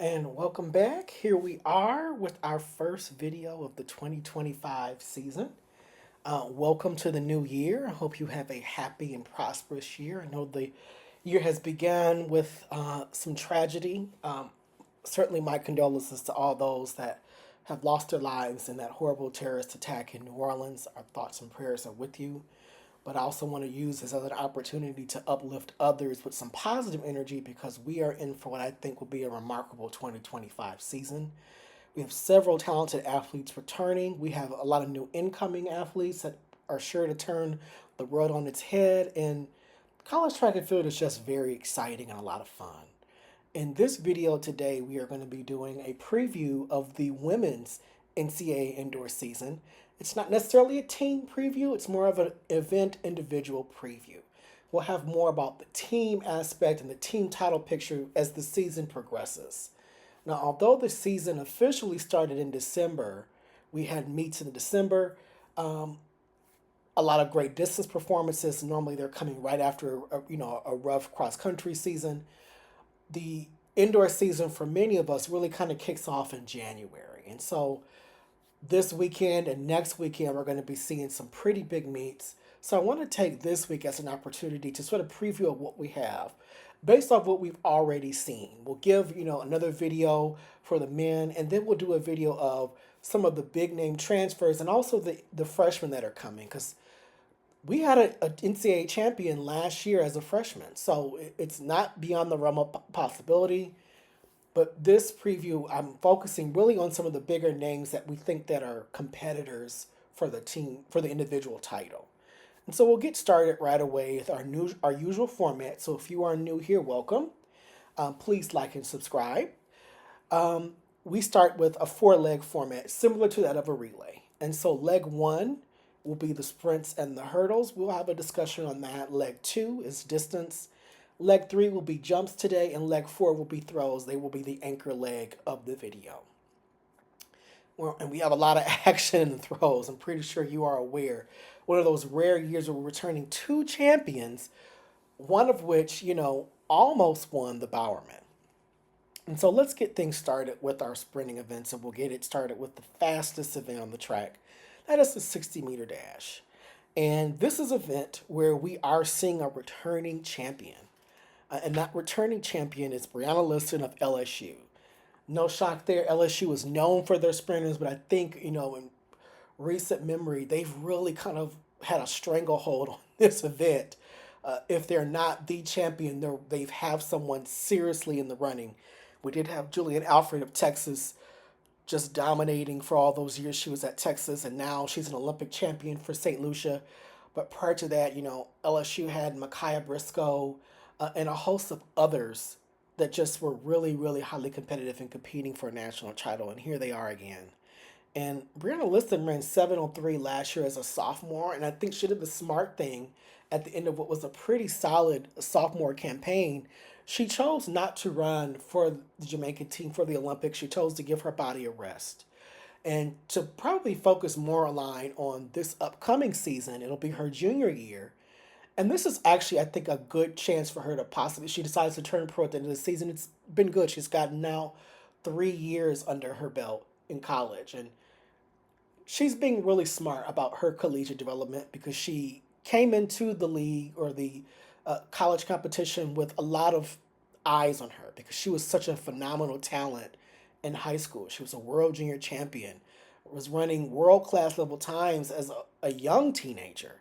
And welcome back. Here we are with our first video of the 2025 season. Welcome to the new year. I hope you have a happy and prosperous year. I know the year has begun with some tragedy. Certainly, my condolences to all those that have lost their lives in that horrible terrorist attack in New Orleans. Our thoughts and prayers are with you. But I also want to use this as an opportunity to uplift others with some positive energy because we are in for what I think will be a remarkable 2025 season. We have several talented athletes returning. We have a lot of new incoming athletes that are sure to turn the world on its head. And college track and field is just very exciting and a lot of fun. In this video today, we are going to be doing a preview of the women's NCAA indoor season. It's not necessarily a team preview, it's more of an event individual preview. We'll have more about the team aspect and the team title picture as the season progresses. Now, although the season officially started in December, we had meets in December, a lot of great distance performances. Normally, they're coming right after a rough cross country season. The indoor season for many of us really kind of kicks off in January. And so this weekend and next weekend, we're going to be seeing some pretty big meets. So I want to take this week as an opportunity to sort of preview of what we have based off what we've already seen. We'll give, another video for the men, and then we'll do a video of some of the big name transfers and also the freshmen that are coming because we had a NCAA champion last year as a freshman. So it's not beyond the realm of possibility. But this preview, I'm focusing really on some of the bigger names that we think that are competitors for the team, for the individual title. And so we'll get started right away with our usual format. So if you are new here, welcome. Please like and subscribe. We start with a four-leg format similar to that of a relay. And so leg one will be the sprints and the hurdles. We'll have a discussion on that. Leg two is distance. Leg three will be jumps today, and leg four will be throws. They will be the anchor leg of the video. Well, and we have a lot of action in the throws. I'm pretty sure you are aware. One of those rare years where we're returning two champions, one of which, almost won the Bowerman. And so let's get things started with our sprinting events, and we'll get it started with the fastest event on the track. That is the 60-meter dash. And this is an event where we are seeing a returning champion. And that returning champion is Brianna Liston of LSU. No shock there. LSU is known for their sprinters, but I think, in recent memory, they've really kind of had a stranglehold on this event. If they're not the champion, they have someone seriously in the running. We did have Julian Alfred of Texas just dominating for all those years she was at Texas, and now she's an Olympic champion for St. Lucia. But prior to that, LSU had Micaiah Briscoe, and a host of others that just were really, really highly competitive and competing for a national title. And here they are again. And Brianna Liston ran 7:03 last year as a sophomore, and I think she did the smart thing at the end of what was a pretty solid sophomore campaign. She chose not to run for the Jamaican team for the Olympics. She chose to give her body a rest and to probably focus more aligned on this upcoming season. It'll be her junior year. And this is actually, I think, a good chance for her to possibly, she decides to turn pro at the end of the season. It's been good. She's got now 3 years under her belt in college. And she's being really smart about her collegiate development because she came into the league or the college competition with a lot of eyes on her because she was such a phenomenal talent in high school. She was a world junior champion, was running world-class level times as a young teenager.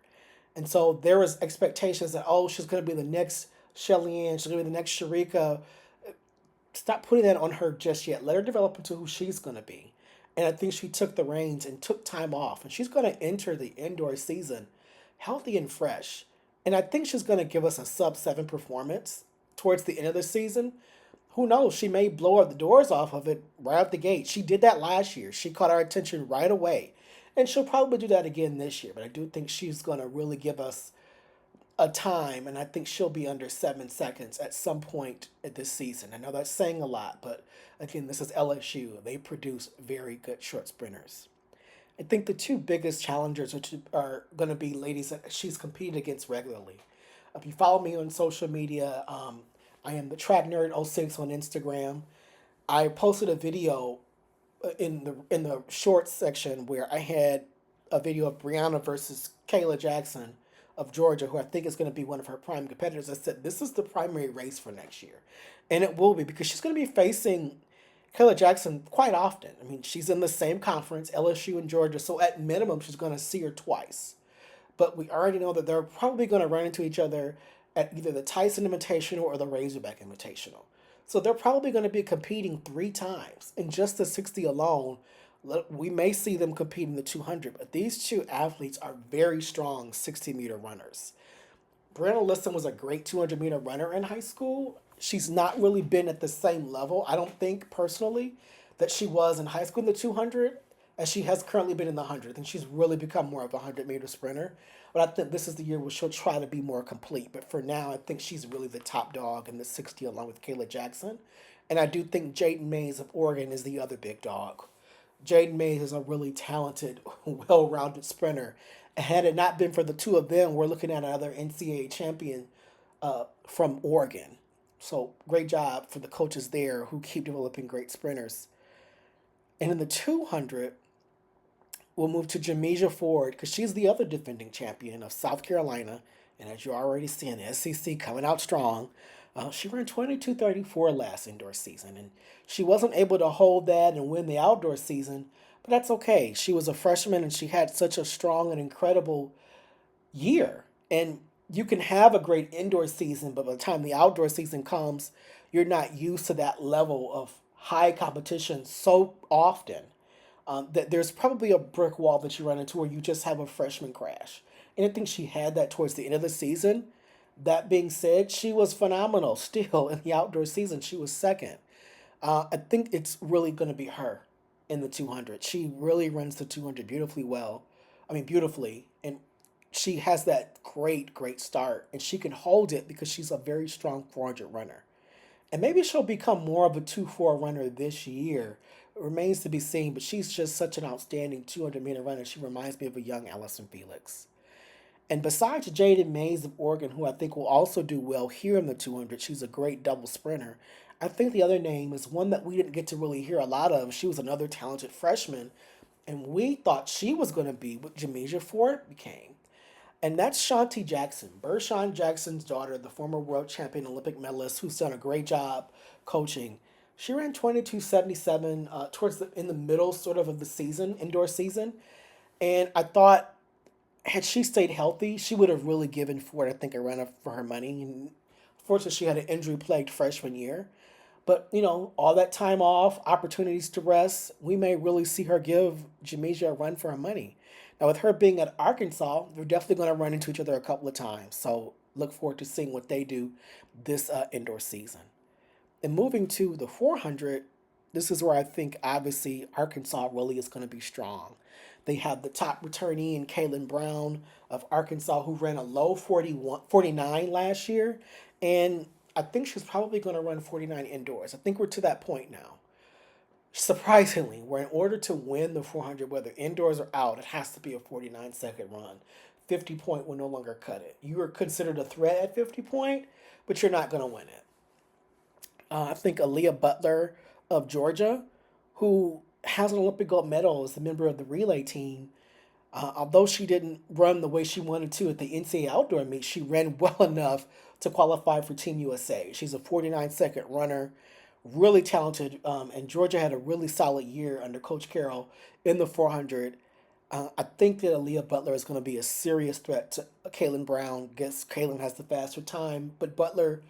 And so there was expectations that, she's going to be the next Shelly Ann, she's going to be the next Sharika. Stop putting that on her just yet. Let her develop into who she's going to be. And I think she took the reins and took time off. And she's going to enter the indoor season healthy and fresh. And I think she's going to give us a sub-7 performance towards the end of the season. Who knows? She may blow the doors off of it right out the gate. She did that last year. She caught our attention right away. And she'll probably do that again this year. But I do think she's going to really give us a time. And I think she'll be under 7 seconds at some point at this season. I know that's saying a lot. But again, this is LSU. They produce very good short sprinters. I think the two biggest challengers are going to be ladies that she's competed against regularly. If you follow me on social media, I am the Track Nerd 06 on Instagram. I posted a video in the shorts section where I had a video of Brianna versus Kayla Jackson of Georgia, who I think is going to be one of her prime competitors. I said this is the primary race for next year, and it will be because she's going to be facing Kayla Jackson quite often. I mean, she's in the same conference, LSU and Georgia, so at minimum she's going to see her twice. But we already know that they're probably going to run into each other at either the Tyson Invitational or the Razorback Invitational. So they're probably going to be competing three times. In just the 60 alone, we may see them compete in the 200. But these two athletes are very strong 60-meter runners. Brianna Liston was a great 200-meter runner in high school. She's not really been at the same level, I don't think, personally, that she was in high school in the 200 as she has currently been in the 100. I think she's really become more of a 100-meter sprinter. But I think this is the year where she'll try to be more complete. But for now, I think she's really the top dog in the 60 along with Kayla Jackson. And I do think Jaden Mays of Oregon is the other big dog. Jaden Mays is a really talented, well-rounded sprinter. And had it not been for the two of them, we're looking at another NCAA champion from Oregon. So great job for the coaches there who keep developing great sprinters. And in the 200, we'll move to Jamesia Ford because she's the other defending champion of South Carolina. And as you're already seeing, the SEC coming out strong. She ran 22:34 last indoor season, and she wasn't able to hold that and win the outdoor season, but that's okay. She was a freshman and she had such a strong and incredible year. And you can have a great indoor season, but by the time the outdoor season comes, you're not used to that level of high competition so often that there's probably a brick wall that you run into where you just have a freshman crash. And I think she had that towards the end of the season. That being said, she was phenomenal still in the outdoor season. She was second. I think it's really going to be her in the 200. She really runs the 200 beautifully well. I mean, beautifully. And she has that great, great start. And she can hold it because she's a very strong 400 runner. And maybe she'll become more of a 2-4 runner this year. It remains to be seen, but she's just such an outstanding 200-meter runner. She reminds me of a young Allison Felix. And besides Jaden Mays of Oregon, who I think will also do well here in the 200, she's a great double sprinter. I think the other name is one that we didn't get to really hear a lot of. She was another talented freshman, and we thought she was going to be what Jamesia Ford became. And that's Shanti Jackson, Bershawn Jackson's daughter, the former world champion Olympic medalist who's done a great job coaching. She ran 22:77 in the middle of the season, indoor season. And I thought had she stayed healthy, she would have really given Ford, I think, a run up for her money. And fortunately, she had an injury-plagued freshman year. But, all that time off, opportunities to rest, we may really see her give Jamesia a run for her money. Now, with her being at Arkansas, they're definitely going to run into each other a couple of times. So look forward to seeing what they do this indoor season. And moving to the 400, this is where I think, obviously, Arkansas really is going to be strong. They have the top returnee in Kaylin Brown of Arkansas, who ran a low 49 last year. And I think she's probably going to run 49 indoors. I think we're to that point now. Surprisingly, where in order to win the 400, whether indoors or out, it has to be a 49-second run. 50 point will no longer cut it. You are considered a threat at 50 point, but you're not going to win it. I think Aaliyah Butler of Georgia, who has an Olympic gold medal as a member of the relay team, although she didn't run the way she wanted to at the NCAA outdoor meet, she ran well enough to qualify for Team USA. She's a 49-second runner, really talented, and Georgia had a really solid year under Coach Carroll in the 400. I think that Aaliyah Butler is going to be a serious threat to Kaylin Brown. Guess Kaylin has the faster time, but Butler,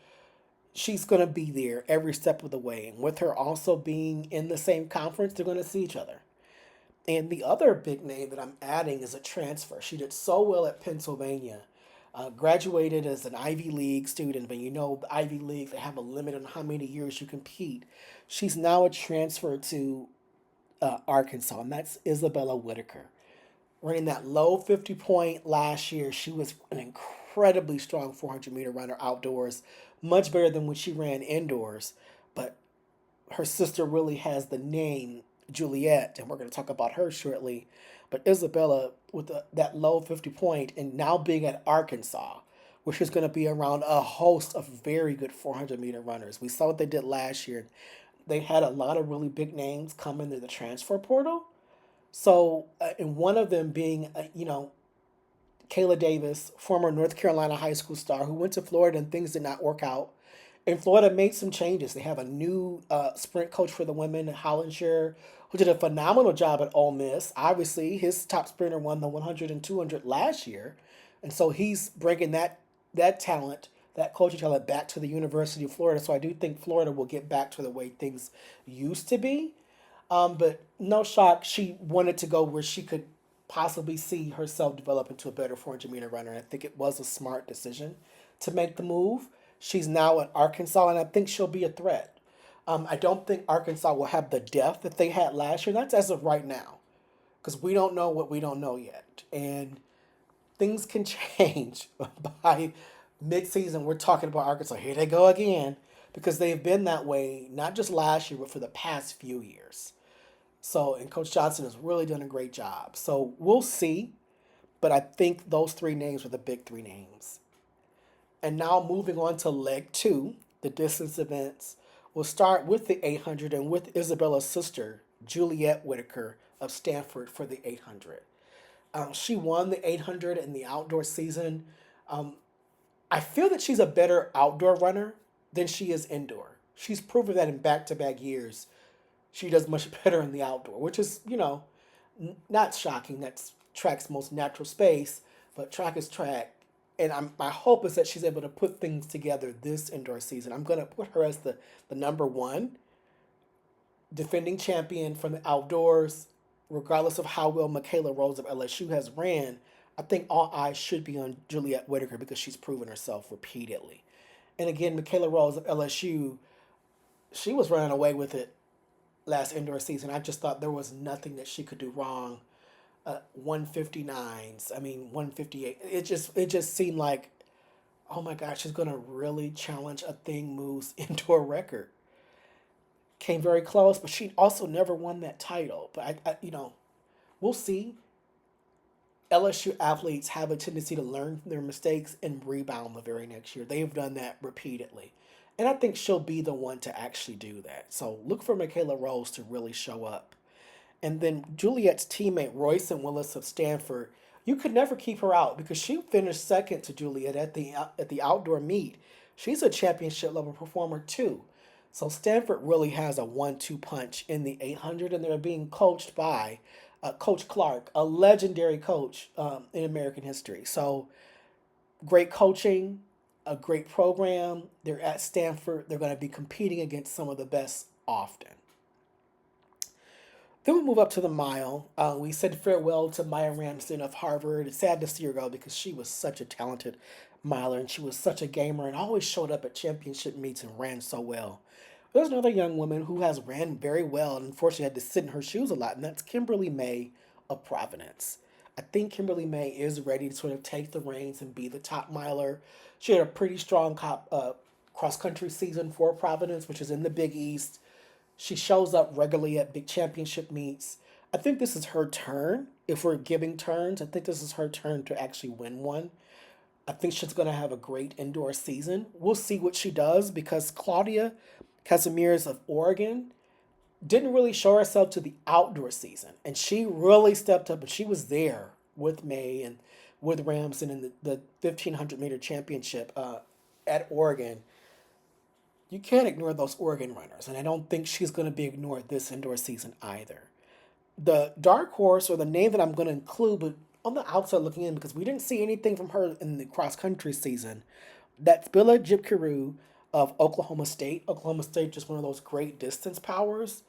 she's going to be there every step of the way. And with her also being in the same conference, they're going to see each other. And the other big name that I'm adding is a transfer. She did so well at Pennsylvania. Graduated as an Ivy League student, but the Ivy League, they have a limit on how many years you compete. She's now a transfer to Arkansas, and that's Isabella Whitaker. Running that low 50 point last year, she was an incredibly strong 400-meter runner outdoors, much better than when she ran indoors. But her sister really has the name Juliet, and we're going to talk about her shortly. But Isabella, with that low 50 point, and now being at Arkansas, which is going to be around a host of very good 400-meter runners. We saw what they did last year. they had a lot of really big names come into the transfer portal. So, and one of them being, Kayla Davis, former North Carolina high school star who went to Florida and things did not work out. And Florida made some changes. They have a new sprint coach for the women, Hollinger, who did a phenomenal job at Ole Miss. Obviously, his top sprinter won the 100 and 200 last year. And so he's bringing that talent, that coaching talent, back to the University of Florida. So I do think Florida will get back to the way things used to be. But no shock, she wanted to go where she could possibly see herself develop into a better 400-meter runner. And I think it was a smart decision to make the move. She's now at Arkansas, and I think she'll be a threat. I don't think Arkansas will have the depth that they had last year. That's as of right now, because we don't know what we don't know yet. And things can change by midseason. We're talking about Arkansas. Here they go again, because they've been that way, not just last year, but for the past few years. So, and Coach Johnson has really done a great job. So we'll see. But I think those three names were the big three names. And now moving on to leg two, the distance events. We'll start with the 800 and with Isabella's sister, Juliet Whitaker of Stanford, for the 800. She won the 800 in the outdoor season. Um, I feel that she's a better outdoor runner than she is indoor. She's proven that in back to back years she does much better in the outdoor, which is, not shocking. That's track's most natural space, but track is track. And my hope is that she's able to put things together this indoor season. I'm going to put her as the number one defending champion from the outdoors, regardless of how well Michaela Rose of LSU has ran. I think all eyes should be on Juliet Whitaker because she's proven herself repeatedly. And again, Michaela Rose of LSU, she was running away with it last indoor season. I just thought there was nothing that she could do wrong. 159s, I mean 158. It just seemed like, oh my gosh, she's gonna really challenge a thing moves indoor record. Came very close, but she also never won that title. But we'll see. LSU athletes have a tendency to learn from their mistakes and rebound the very next year. They've done that repeatedly. And I think she'll be the one to actually do that. So look for Michaela Rose to really show up. And then Juliet's teammate, Royson Willis of Stanford, you could never keep her out because she finished second to Juliet at the outdoor meet. She's a championship level performer too. So Stanford really has a 1-2 punch in the 800, and they're being coached by Coach Clark, a legendary coach in American history. So great coaching, a great program. They're at Stanford. They're going to be competing against some of the best often. Then we move up to the mile. We said farewell to Maya Ramsden of Harvard. It's sad to see her go because she was such a talented miler and she was such a gamer and always showed up at championship meets and ran so well. There's another young woman who has ran very well and unfortunately had to sit in her shoes a lot, and that's Kimberly May of Providence. I think Kimberly May is ready to sort of take the reins and be the top miler. She had a pretty strong cross country season for Providence, which is in the Big East. She shows up regularly at big championship meets. I think this is her turn. If we're giving turns, I think this is her turn to actually win one. I think she's going to have a great indoor season. We'll see what she does because Claudia Casimirs of Oregon didn't really show herself to the outdoor season. And she really stepped up and she was there with May and with Ramsden in the 1,500-meter championship at Oregon. You can't ignore those Oregon runners, and I don't think she's going to be ignored this indoor season either. The dark horse, or the name that I'm going to include, but on the outside looking in, because we didn't see anything from her in the cross country season, that's Billa Jipkiru of Oklahoma State. Oklahoma State, just one of those great distance powers.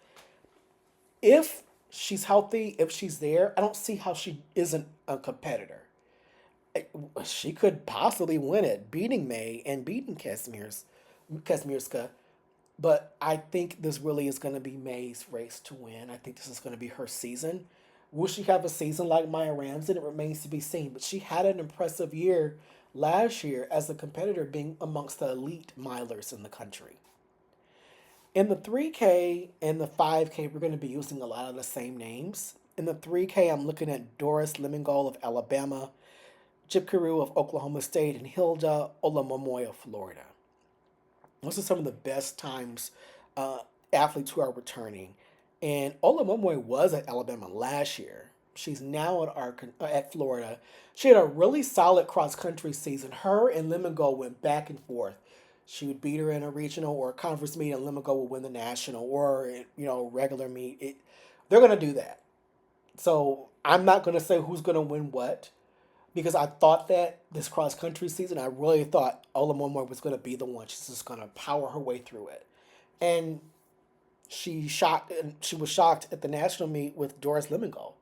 If she's healthy, if she's there, I don't see how she isn't a competitor. She could possibly win it, beating May and beating Kazmierska. But I think this really is going to be May's race to win. I think this is going to be her season. Will she have a season like Maya Ramsden? It remains to be seen. But she had an impressive year last year as a competitor, being amongst the elite milers in the country. In the 3K and the 5K, we're going to be using a lot of the same names. In the 3K, I'm looking at Doris Lemingol of Alabama, Chip Carew of Oklahoma State, and Hilda Olamomoy of Florida. Those are some of the best times athletes who are returning. And Olamomwe was at Alabama last year. She's now at Florida. She had a really solid cross country season. Her and Lemongo went back and forth. She would beat her in a regional or a conference meet, and Lemongo would win the national or regular meet. They're gonna do that. So I'm not gonna say who's gonna win what because I thought that this cross country season, I really thought Olamomwe was gonna be the one. She's just gonna power her way through it, and she was shocked at the national meet with Doris Lemongo.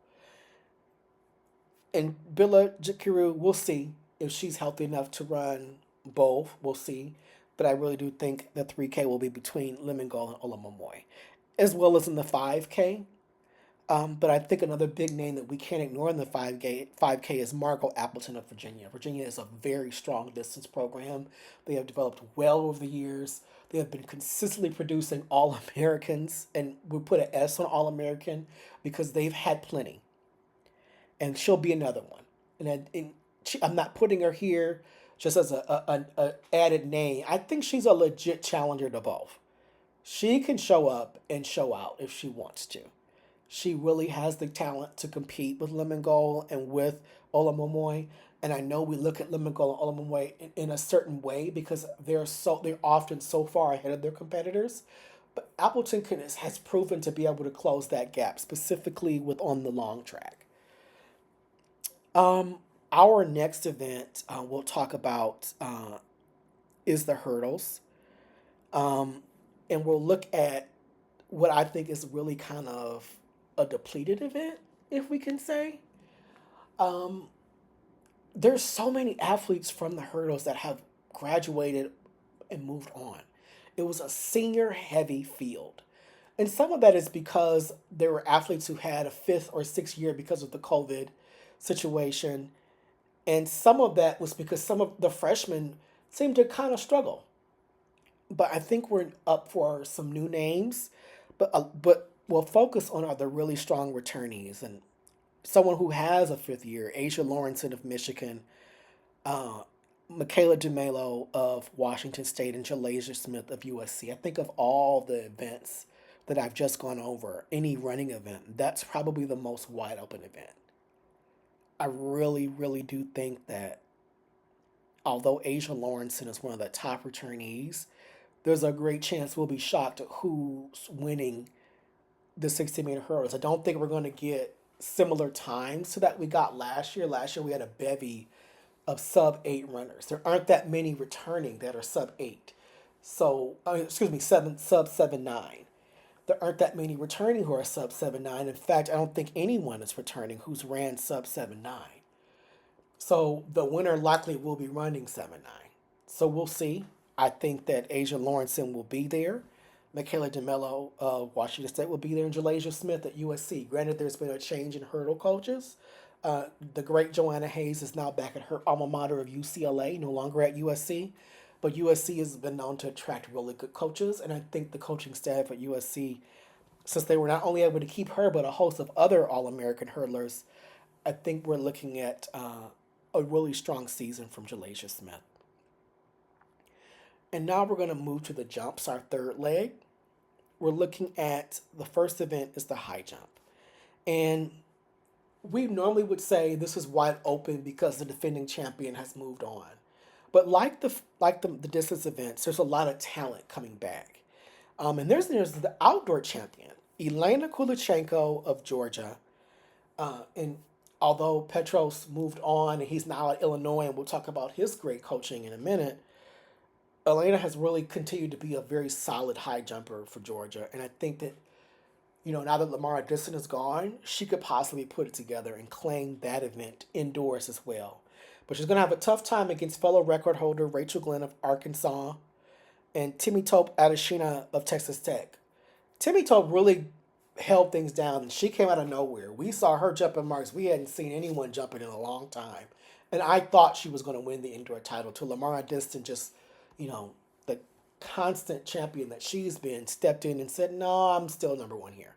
And Bila Jakiru, we'll see if she's healthy enough to run both. We'll see. But I really do think the 3K will be between Lemongo and Olamomwe, as well as in the 5K. But I think another big name that we can't ignore in the 5K is Margot Appleton of Virginia. Virginia is a very strong distance program. They have developed well over the years. They have been consistently producing All Americans, and we put an S on All American because they've had plenty. And she'll be another one. I'm not putting her here just as a added name. I think she's a legit challenger to both. She can show up and show out if she wants to. She really has the talent to compete with Lemon Gold and with Olamomoy. And I know we look at Lemon Gold and Olamomoy in a certain way because they're often so far ahead of their competitors. But Appleton has proven to be able to close that gap, specifically with on the long track. Our next event we'll talk about is the hurdles. And we'll look at what I think is really kind of a depleted event, if we can say. Um, there's so many athletes from the hurdles that have graduated and moved on. It was a senior heavy field. And some of that is because there were athletes who had a fifth or sixth year because of the COVID situation. And some of that was because some of the freshmen seemed to kind of struggle. But I think we're up for some new names. But we'll focus on are the really strong returnees and someone who has a fifth year, Asia Lawrenson of Michigan, uh, Michaela DeMelo of Washington State, and Jalasia Smith of USC. I think of all the events that I've just gone over, any running event, that's probably the most wide open event. I really, really do think that although Asia Lawrenson is one of the top returnees, there's a great chance we'll be shocked at who's winning the 60-meter hurdles. I don't think we're going to get similar times to that we got last year. Last year we had a bevy of sub 8 runners. There aren't that many returning that are sub 8. So, excuse me, sub 7-9. There aren't that many returning who are sub 7-9. In fact, I don't think anyone is returning who's ran sub 7-9. So the winner likely will be running 7-9. So we'll see. I think that Asia Lawrenson will be there. Michaela DeMello of Washington State will be there, and Jalasia Smith at USC. Granted, there's been a change in hurdle coaches. The great Joanna Hayes is now back at her alma mater of UCLA, no longer at USC. But USC has been known to attract really good coaches, and I think the coaching staff at USC, since they were not only able to keep her, but a host of other All American hurdlers, I think we're looking at a really strong season from Jalasia Smith. And now we're going to move to the jumps, our third leg. We're looking at the first event is the high jump. And we normally would say this is wide open because the defending champion has moved on. But like the distance events, there's a lot of talent coming back. And there's the outdoor champion, Elena Kulichenko of Georgia. And although Petros moved on and he's now at Illinois, and we'll talk about his great coaching in a minute, Elena has really continued to be a very solid high jumper for Georgia. And I think that, now that Lamar Disson is gone, she could possibly put it together and claim that event indoors as well. But she's going to have a tough time against fellow record holder Rachel Glenn of Arkansas and Timmy Tope Adeshina of Texas Tech. Timmy Tope really held things down, and she came out of nowhere. We saw her jumping marks we hadn't seen anyone jumping in a long time. And I thought she was going to win the indoor title till Lamar Diston just, the constant champion that she's been, stepped in and said, no, I'm still number one here.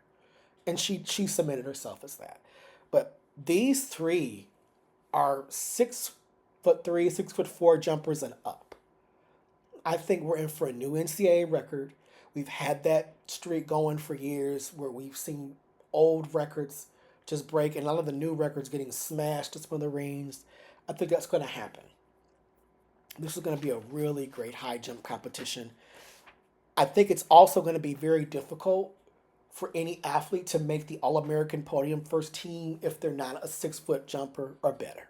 And she cemented herself as that. But these three are 6'3", 6'4" jumpers and up. I think we're in for a new NCAA record. We've had that streak going for years where we've seen old records just break and a lot of the new records getting smashed to smithereens. I think that's going to happen. This is going to be a really great high jump competition. I think it's also going to be very difficult for any athlete to make the All American podium first team if they're not a 6 foot jumper or better.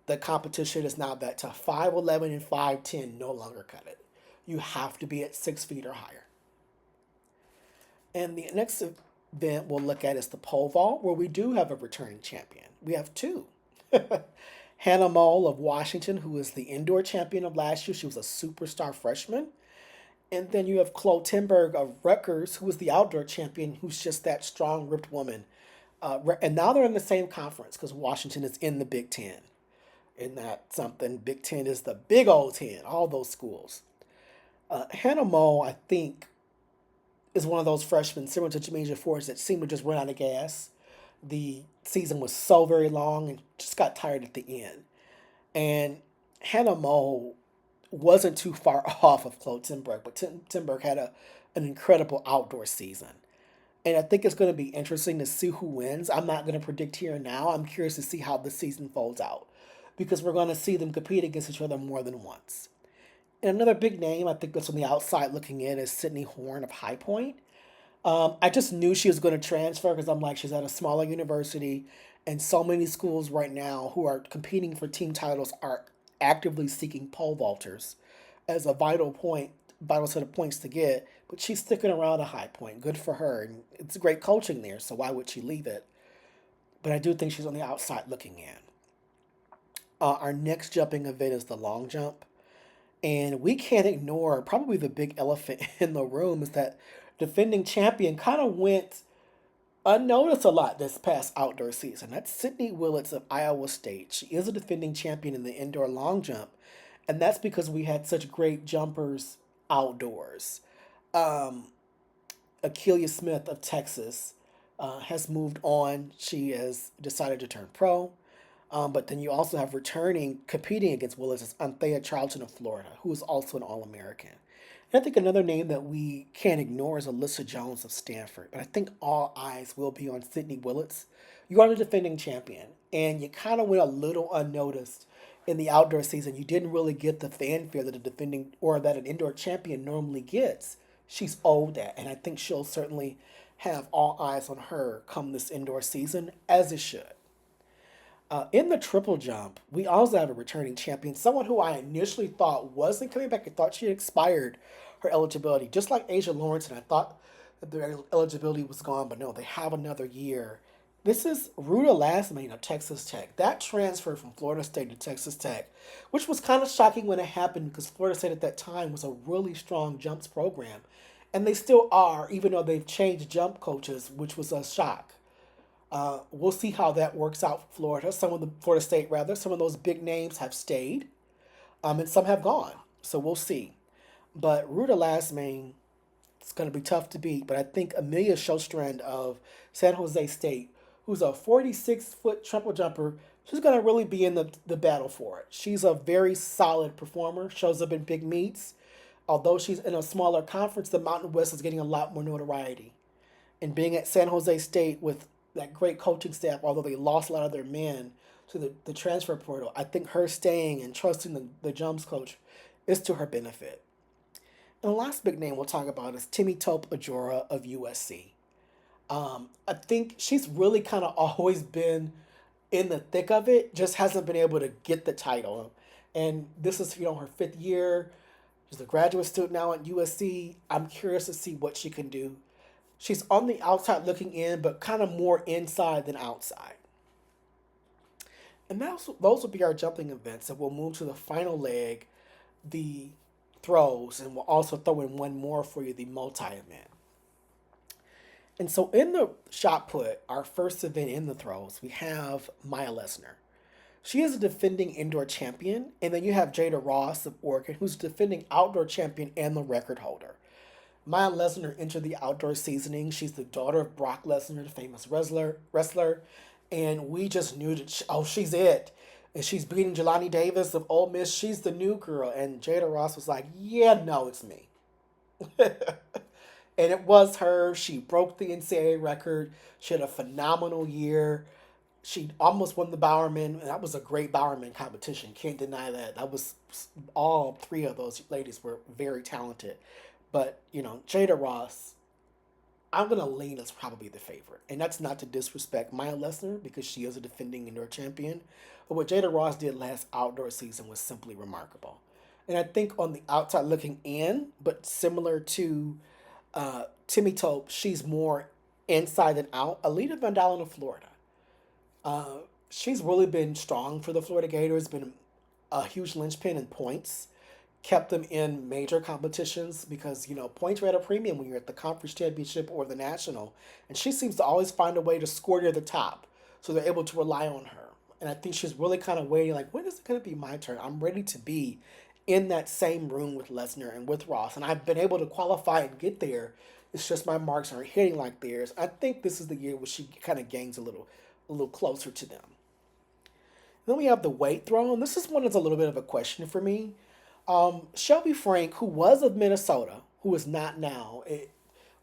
The competition is now that tough. 5'11" and 5'10" no longer cut it. You have to be at 6 feet or higher. And the next event we'll look at is the pole vault, where we do have a returning champion. We have two. Hannah Mole of Washington, who is the indoor champion of last year. She was a superstar freshman. And then you have Chloe Timberg of Rutgers, who was the outdoor champion, who's just that strong, ripped woman. And now they're in the same conference because Washington is in the Big Ten. Isn't that something? Big Ten is the big old 10, all those schools. Hannah Mole, I think, is one of those freshmen, similar to Jamesia Forrest, that seemed to just run out of gas. The season was so very long and just got tired at the end. And Hannah Mole wasn't too far off of Chloe Timberg, but Timberg had an incredible outdoor season. And I think it's going to be interesting to see who wins. I'm not going to predict here and now. I'm curious to see how the season folds out because we're going to see them compete against each other more than once. And another big name, I think that's on the outside looking in, is Sydney Horn of High Point. I just knew she was going to transfer because I'm like, she's at a smaller university, and so many schools right now who are competing for team titles are actively seeking pole vaulters as a vital set of points to get. But she's sticking around a High Point. Good for her, and it's great coaching there. So why would she leave it? But I do think she's on the outside looking in. Our next jumping event is the long jump. And we can't ignore probably the big elephant in the room is that defending champion kind of went unnoticed a lot this past outdoor season. That's Sydney Willits of Iowa State. She is a defending champion in the indoor long jump, and that's because we had such great jumpers outdoors. Um, Akeelia Smith of Texas has moved on. She has decided to turn pro. But then you also have returning, competing against Willis is Anthea Charlton of Florida, who is also an All American. And I think another name that we can't ignore is Alyssa Jones of Stanford. But I think all eyes will be on Sydney Willits. You are the defending champion, and you kind of went a little unnoticed in the outdoor season. You didn't really get the fanfare that a defending or that an indoor champion normally gets. She's owed that, and I think she'll certainly have all eyes on her come this indoor season, as it should. In the triple jump, we also have a returning champion, someone who I initially thought wasn't coming back. I thought she had expired her eligibility, just like Asia Lawrence, and I thought that their eligibility was gone, but no, they have another year. This is Ruta Lasmane of Texas Tech. That transfer from Florida State to Texas Tech, which was kind of shocking when it happened because Florida State at that time was a really strong jumps program. And they still are, even though they've changed jump coaches, which was a shock. We'll see how that works out for Florida. Florida State rather. Some of those big names have stayed, and some have gone. So we'll see. But Ruta Lasmane, it's going to be tough to beat. But I think Amelia Shostrand of San Jose State, who's a 46-foot triple jumper, she's going to really be in the battle for it. She's a very solid performer. Shows up in big meets. Although she's in a smaller conference, the Mountain West is getting a lot more notoriety. And being at San Jose State with that great coaching staff, although they lost a lot of their men to the transfer portal, I think her staying and trusting the jumps coach is to her benefit. And the last big name we'll talk about is Timmy Tope Ajora of USC. I think she's really kind of always been in the thick of it, just hasn't been able to get the title. And this is, her 5th year. She's a graduate student now at USC. I'm curious to see what she can do. She's on the outside looking in, but kind of more inside than outside. And those will be our jumping events. And we'll move to the final leg, the throws. And we'll also throw in one more for you, the multi-event. And so in the shot put, our first event in the throws, we have Maya Lesnar. She is a defending indoor champion. And then you have Jada Ross of Oregon, who's defending outdoor champion and the record holder. Maya Lesnar entered the outdoor seasoning. She's the daughter of Brock Lesnar, the famous wrestler. And we just knew that, she's it. And she's beating Jelani Davis of Ole Miss. She's the new girl. And Jada Ross was like, yeah, no, it's me. And it was her. She broke the NCAA record. She had a phenomenal year. She almost won the Bowerman. That was a great Bowerman competition. Can't deny that. That was all three of those ladies were very talented. But, Jada Ross, I'm going to lean as probably the favorite. And that's not to disrespect Maya Lesnar because she is a defending indoor champion. But what Jada Ross did last outdoor season was simply remarkable. And I think on the outside looking in, but similar to Timmy Tope, she's more inside than out. Alita Vandalen of Florida. She's really been strong for the Florida Gators, been a huge linchpin in points, kept them in major competitions because, points are at a premium when you're at the conference championship or the national. And she seems to always find a way to score near the top. So they're able to rely on her. And I think she's really kind of waiting, like, when is it going to be my turn? I'm ready to be in that same room with Lesnar and with Ross. And I've been able to qualify and get there. It's just my marks aren't hitting like theirs. I think this is the year where she kind of gains a little closer to them. Then we have the weight throw, and this is one that's a little bit of a question for me. Shelby Frank, who was of Minnesota, who is not now,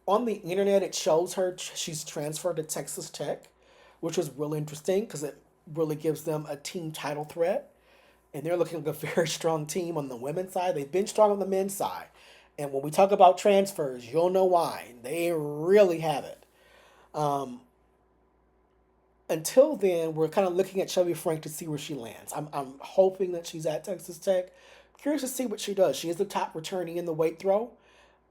on the internet it shows her she's transferred to Texas Tech, which was really interesting because it really gives them a team title threat. And they're looking like a very strong team on the women's side. They've been strong on the men's side. And when we talk about transfers, you'll know why. They really have it. Um, until then, we're kind of looking at Shelby Frank to see where she lands. I'm hoping that she's at Texas Tech. Curious to see what she does. She is the top returning in the weight throw,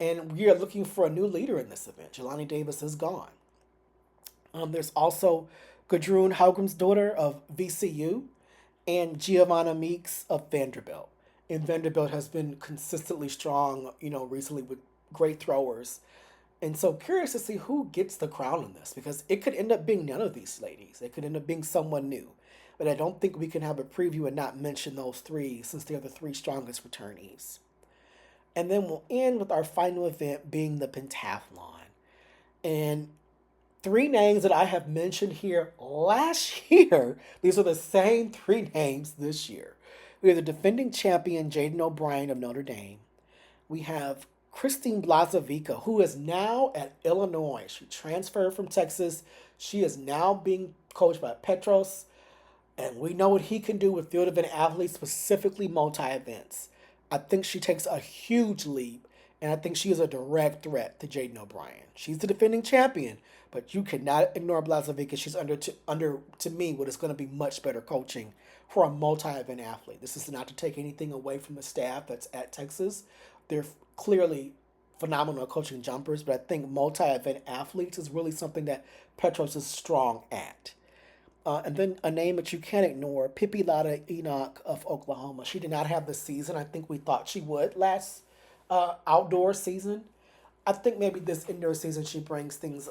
and we are looking for a new leader in this event. Jelani Davis is gone. There's also Gudrun Haugum's daughter of VCU and Giovanna Meeks of Vanderbilt. And Vanderbilt has been consistently strong, recently with great throwers. And so curious to see who gets the crown in this because it could end up being none of these ladies. It could end up being someone new. But I don't think we can have a preview and not mention those three since they're the three strongest returnees. And then we'll end with our final event being the pentathlon. And three names that I have mentioned here last year, these are the same three names this year. We have the defending champion Jaden O'Brien of Notre Dame. We have Christine Blazovica, who is now at Illinois. She transferred from Texas. She is now being coached by Petros. And we know what he can do with field event athletes, specifically multi-events. I think she takes a huge leap, and I think she is a direct threat to Jaden O'Brien. She's the defending champion, but you cannot ignore Blazovica. She's under to me what is going to be much better coaching for a multi-event athlete. This is not to take anything away from the staff that's at Texas. They're clearly phenomenal at coaching jumpers, but I think multi-event athletes is really something that Petros is strong at. And then a name that you can't ignore, Pippi Lotta Enoch of Oklahoma. She did not have the season I think we thought she would last outdoor season. I think maybe this indoor season she brings things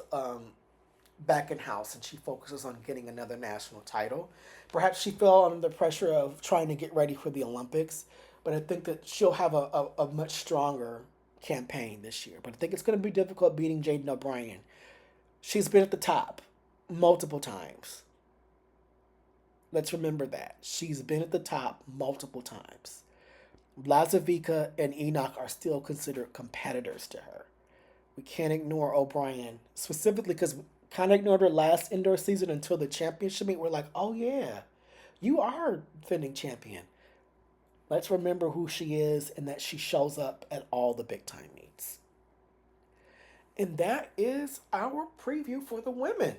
back in house and she focuses on getting another national title. Perhaps she fell under the pressure of trying to get ready for the Olympics, but I think that she'll have a much stronger campaign this year. But I think it's going to be difficult beating Jaden O'Brien. She's been at the top multiple times. Let's remember that. She's been at the top multiple times. Blazovica and Enoch are still considered competitors to her. We can't ignore O'Brien, specifically because we kind of ignored her last indoor season until the championship meet. We're like, oh yeah, you are defending champion. Let's remember who she is and that she shows up at all the big time meets. And that is our preview for the women.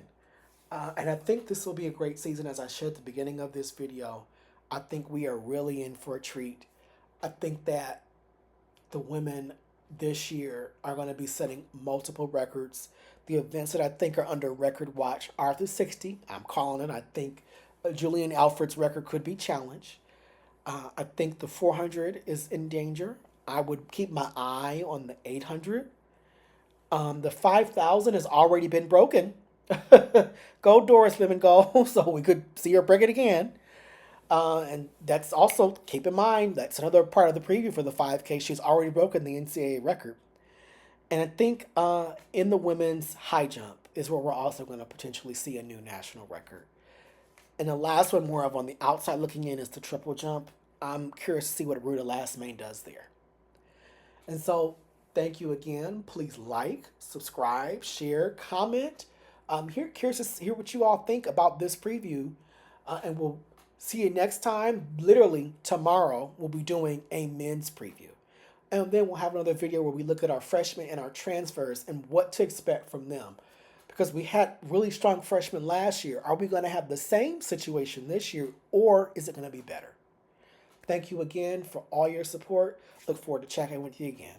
And I think this will be a great season, as I said at the beginning of this video. I think we are really in for a treat. I think that the women this year are going to be setting multiple records. The events that I think are under record watch are the 60. I'm calling it. I think Julian Alfred's record could be challenged. I think the 400 is in danger. I would keep my eye on the 800. The 5,000 has already been broken. Go Doris, women go. So we could see her break it again. And that's also, keep in mind, that's another part of the preview for the 5K. She's already broken the NCAA record. And I think in the women's high jump is where we're also going to potentially see a new national record. And the last one, more of on the outside looking in, is the triple jump. I'm curious to see what Ruta Last Main does there. And so Thank you again. Please like, subscribe, share, comment. Curious to hear what you all think about this preview. And we'll see you next time. Literally tomorrow, we'll be doing a men's preview. And then we'll have another video where we look at our freshmen and our transfers and what to expect from them. Because we had really strong freshmen last year. Are we going to have the same situation this year, or is it going to be better? Thank you again for all your support. Look forward to checking with you again.